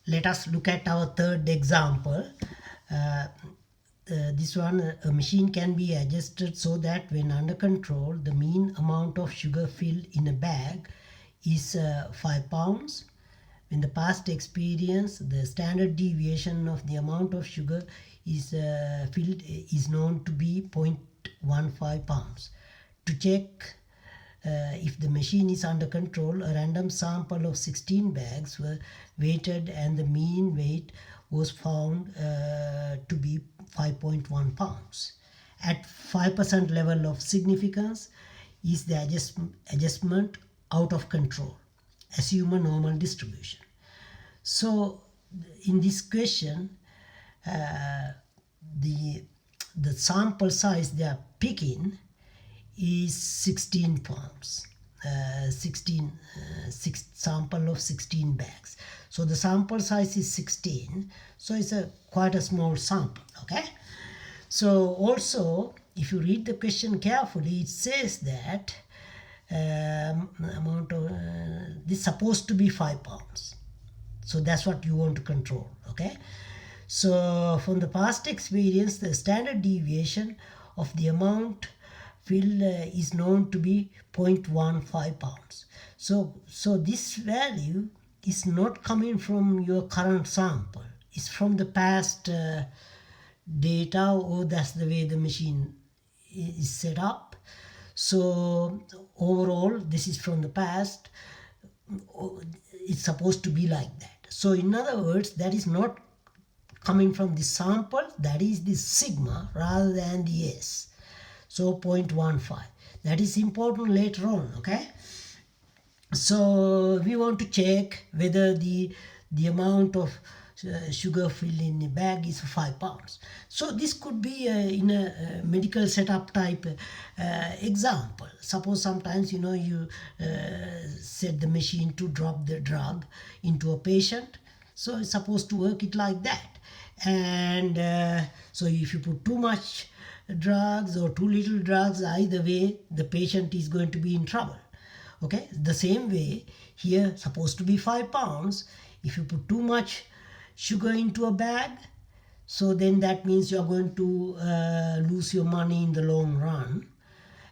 let us look at our third example. This one, a machine can be adjusted so that when under control, the mean amount of sugar filled in a bag is 5 pounds. In the past experience, the standard deviation of the amount of sugar is filled is known to be 0.15 pounds. To check if the machine is under control, a random sample of 16 bags were weighted and the mean weight was found to be 5.1 pounds. At 5% level of significance is the adjustment out of control. Assume a normal distribution. So in this question, the sample size they are picking is 16 pounds. 6 sample of 16 bags. So the sample size is 16. So it's quite a small sample. Okay. So also, if you read the question carefully, it says that amount of this is supposed to be 5 pounds. So that's what you want to control. Okay. So from the past experience, the standard deviation of the amount filled is known to be 0.15 pounds. So this value is not coming from your current sample. It's from the past data, or that's the way the machine is set up. So overall, this is from the past. It's supposed to be like that. So in other words, that is not coming from the sample, that is the sigma rather than the S. So 0.15. That is important later on. Okay. So we want to check whether the amount of sugar filled in a bag is 5 pounds. So this could be in a medical setup type example. Suppose sometimes you set the machine to drop the drug into a patient. So it's supposed to work it like that. And so if you put too much drugs or too little drugs, either way the patient is going to be in trouble. Okay, the same way here, supposed to be 5 pounds. If you put too much sugar into a bag, so then that means you're going to lose your money in the long run.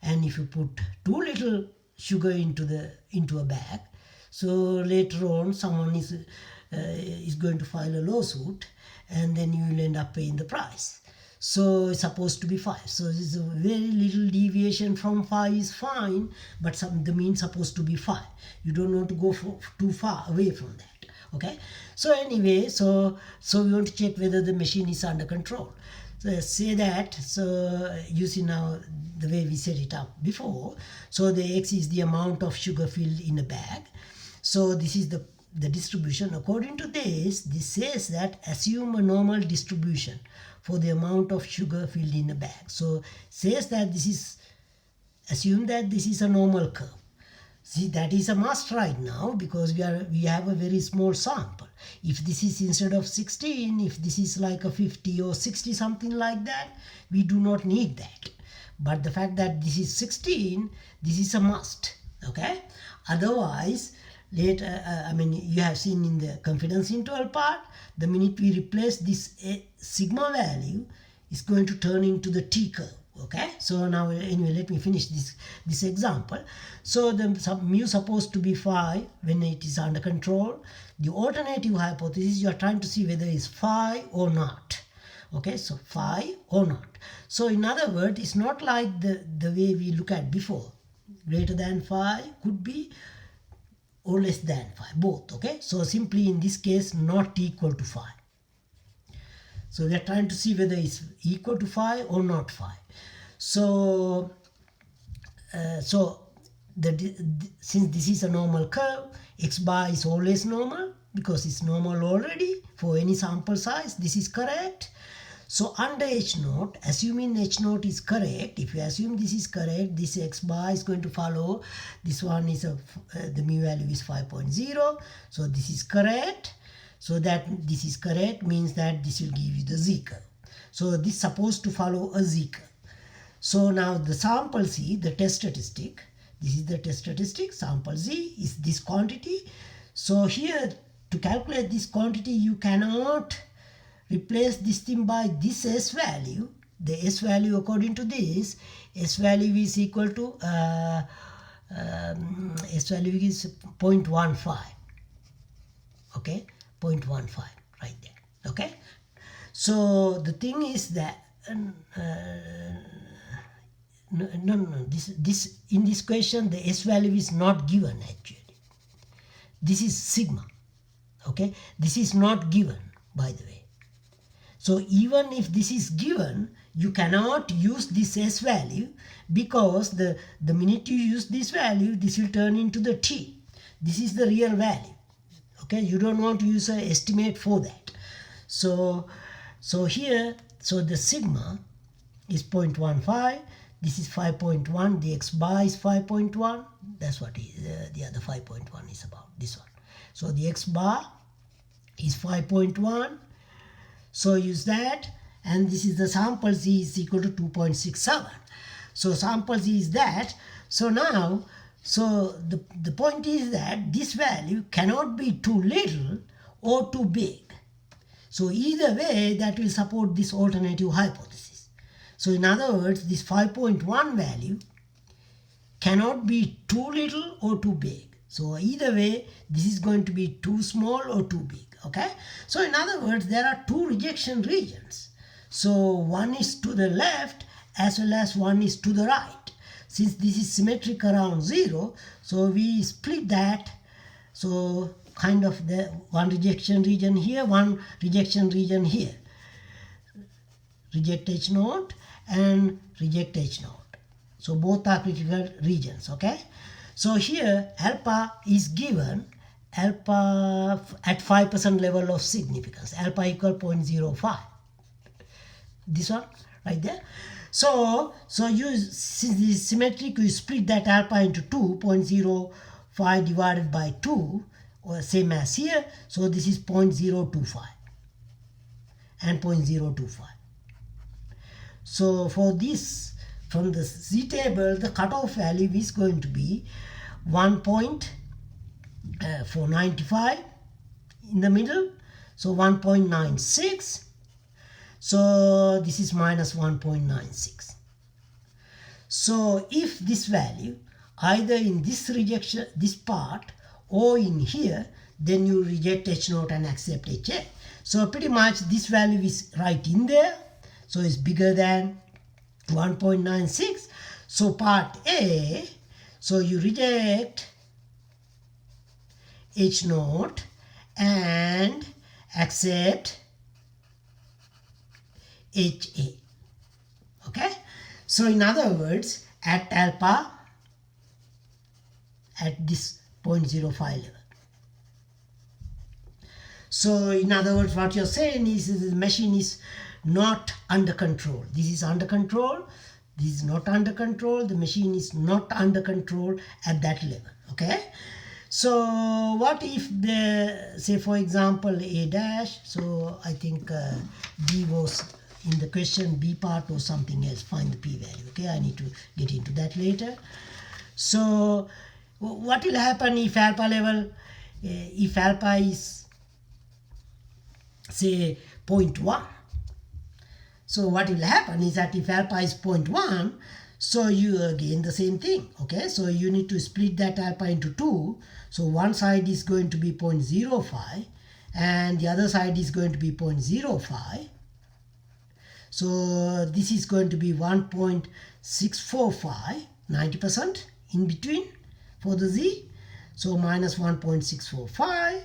And if you put too little sugar into a bag, so later on someone is going to file a lawsuit, and then you will end up paying the price. So it's supposed to be 5. So this is a very little deviation from 5 is fine, but the mean supposed to be 5. You don't want to go too far away from that. Okay. So anyway, so we want to check whether the machine is under control. So say that. So using now the way we set it up before. So the X is the amount of sugar filled in a bag. So this is the distribution. According to this says that assume a normal distribution for the amount of sugar filled in a bag. So says that assume that this is a normal curve. See, that is a must right now, because we have a very small sample. If this is instead of 16, if this is like a 50 or 60, something like that, we do not need that. But the fact that this is 16, this is a must. Okay. Otherwise, later, you have seen in the confidence interval part, the minute we replace this sigma value, is going to turn into the T curve. Okay. So now anyway, let me finish this example. So the mu supposed to be 5 when it is under control. The alternative hypothesis, you are trying to see whether it's 5 or not. Okay. So 5 or not. So in other words, it's not like the way we look at before. Greater than 5 could be, or less than 5, both. Okay. So simply in this case, not equal to 5. So we are trying to see whether it's equal to 5 or not 5. So since this is a normal curve, x bar is always normal because it's normal already for any sample size. This is correct. So under H naught, assuming H naught is correct, if you assume this is correct, this x bar is going to follow. This one is the mu value is 5.0. So this is correct. So that this is correct means that this will give you the Z curve. So this is supposed to follow a Z curve. So now the sample C, the test statistic, this is the test statistic, sample Z is this quantity. So here to calculate this quantity, you cannot replace this thing by this S value. The S value according to this, S value is equal to S value is 0.15. Okay, 0.15 right there. Okay, so the thing is that this in this question the S value is not given actually. This is sigma. Okay, this is not given, by the way. So even if this is given, you cannot use this S value, because the minute you use this value, this will turn into the T. This is the real value. Okay, you don't want to use an estimate for that. So here, so the sigma is 0.15. This is 5.1. The x bar is 5.1. That's what the other 5.1 is about. This one. So the x bar is 5.1. So use that, and this is the sample Z is equal to 2.67. So sample Z is that. So now, so the point is that this value cannot be too little or too big. So either way, that will support this alternative hypothesis. So in other words, this 5.1 value cannot be too little or too big. So either way, this is going to be too small or too big. Okay, so in other words, there are two rejection regions. So one is to the left as well as one is to the right. Since this is symmetric around 0, so we split that. So kind of the one rejection region here, one rejection region here. Reject H naught and reject H naught. So both are critical regions. Okay, so here alpha is given. Alpha at 5% level of significance, alpha equal 0.05. This one right there. So you, since this is symmetric, you split that alpha into 2, 0.05 divided by 2, or same as here. So this is 0.025 and 0.025. So for this, from the Z table, the cutoff value is going to be 1.495 in the middle, so 1.96. So this is minus 1.96. So if this value either in this rejection, this part, or in here, then you reject H naught and accept HA. So pretty much this value is right in there. So it's bigger than 1.96. So part A, so you reject H naught and accept HA. Okay, so in other words, at alpha at this 0.05 level. So in other words, what you're saying is the machine is not under control. This is under control. This is not under control. The machine is not under control at that level. Okay. So what if the, say for example, A dash, so I think B was in the question, B part or something else, find the P value. Okay, I need to get into that later. So what will happen if alpha level, if alpha is say 0.1. So what will happen is that if alpha is 0.1, so you again the same thing. Okay, so you need to split that alpha into 2. So one side is going to be 0.05 and the other side is going to be 0.05. So this is going to be 1.645, 90% in between for the Z. So minus 1.645.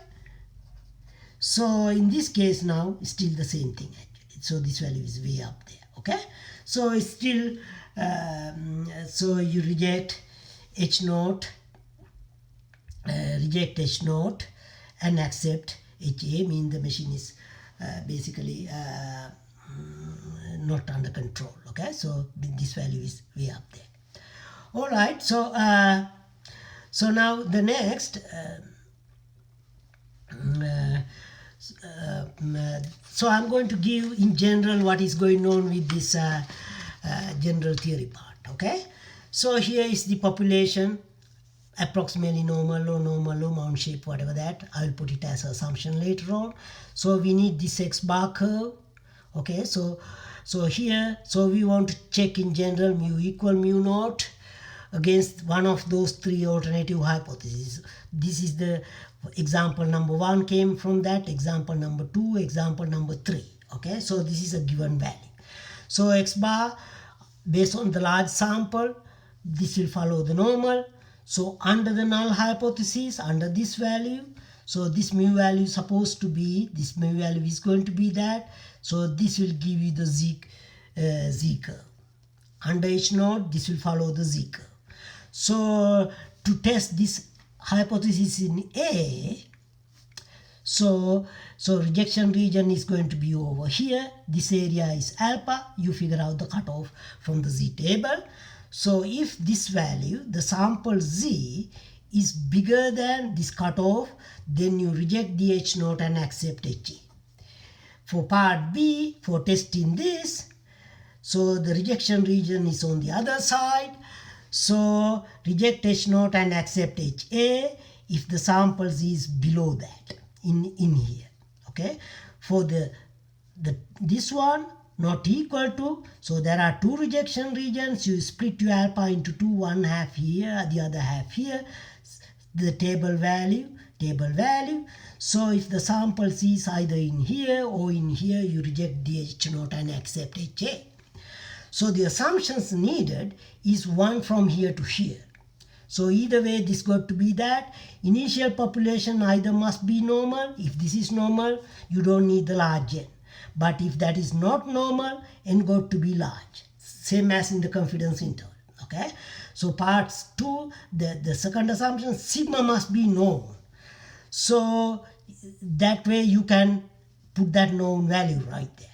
So in this case now, it's still the same thing actually. So this value is way up there. Okay. So it's still, so you reject H naught, and accept HA, mean the machine is basically not under control. Okay, so this value is way up there. All right, so so now the next so I'm going to give in general what is going on with this general theory part. Okay, so here is the population approximately normal, low mount shape, whatever that. I will put it as an assumption later on. So we need this X bar curve. Okay, so here, so we want to check in general mu equal mu naught against one of those three alternative hypotheses. This is the example number 1 came from that, example number 2, example number 3. Okay, so this is a given value. So X bar, based on the large sample, this will follow the normal. So under the null hypothesis, under this value, so this mu value is supposed to be, this mu value is going to be that. So this will give you the z curve. Under H naught, this will follow the z curve. So to test this hypothesis in A, so rejection region is going to be over here. This area is alpha. You figure out the cutoff from the z table. So if this value, the sample z, is bigger than this cutoff, then you reject the H naught and accept HA. For part B, for testing this, so the rejection region is on the other side. So reject H naught and accept HA if the sample z is below that in here. Okay, for this one not equal to, so there are two rejection regions. You split your alpha into two, one half here, the other half here, the table value. So if the sample z is either in here or in here, you reject the H naught and accept HA. So the assumptions needed is one from here to here. So either way, this got to be that. Initial population either must be normal. If this is normal, you don't need the large n. But if that is not normal, n got to be large. Same as in the confidence interval. Okay. So parts 2, the second assumption, sigma must be known. So that way you can put that known value right there.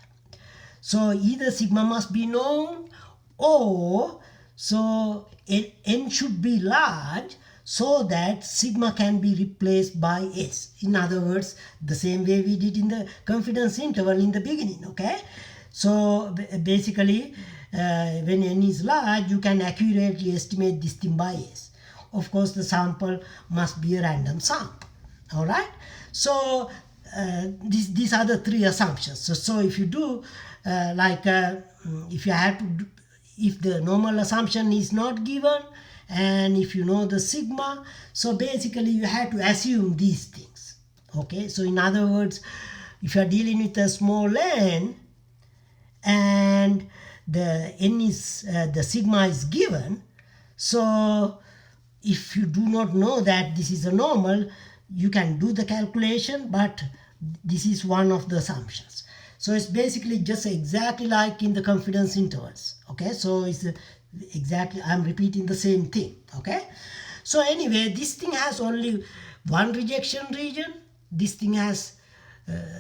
So either sigma must be known, or so n should be large so that sigma can be replaced by s. In other words, the same way we did in the confidence interval in the beginning. Okay, so basically when n is large, you can accurately estimate this thing by s. Of course, the sample must be a random sample. All right, so these are the three assumptions. So if you do if you have to do, if the normal assumption is not given, and if you know the sigma, so basically you have to assume these things. Okay, so in other words, if you are dealing with a small n and the n is the sigma is given, so if you do not know that this is a normal, you can do the calculation, but this is one of the assumptions. So it's basically just exactly like in the confidence intervals. Okay, so it's exactly, I'm repeating the same thing. Okay, so anyway, this thing has only one rejection region. This thing has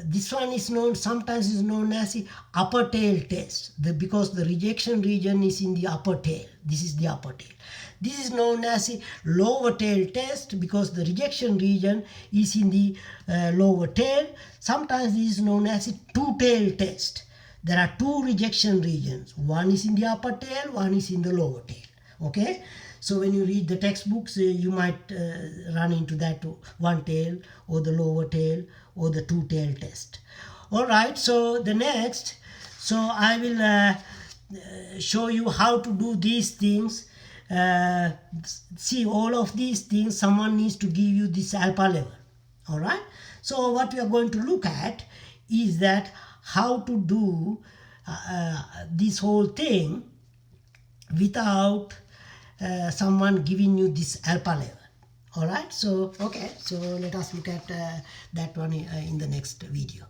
this one is known, sometimes is known as the upper tail test, because the rejection region is in the upper tail. This is the upper tail. This is known as the lower tail test because the rejection region is in the lower tail. Sometimes this is known as a two-tail test. There are two rejection regions. One is in the upper tail, one is in the lower tail. Okay? So when you read the textbooks, you might run into that one tail or the lower tail or the two-tail test. All right, so the next, so I will show you how to do these things. See, all of these things, someone needs to give you this alpha level. All right, so what we are going to look at is that how to do this whole thing without someone giving you this alpha level. All right, so okay, so let us look at that one in the next video.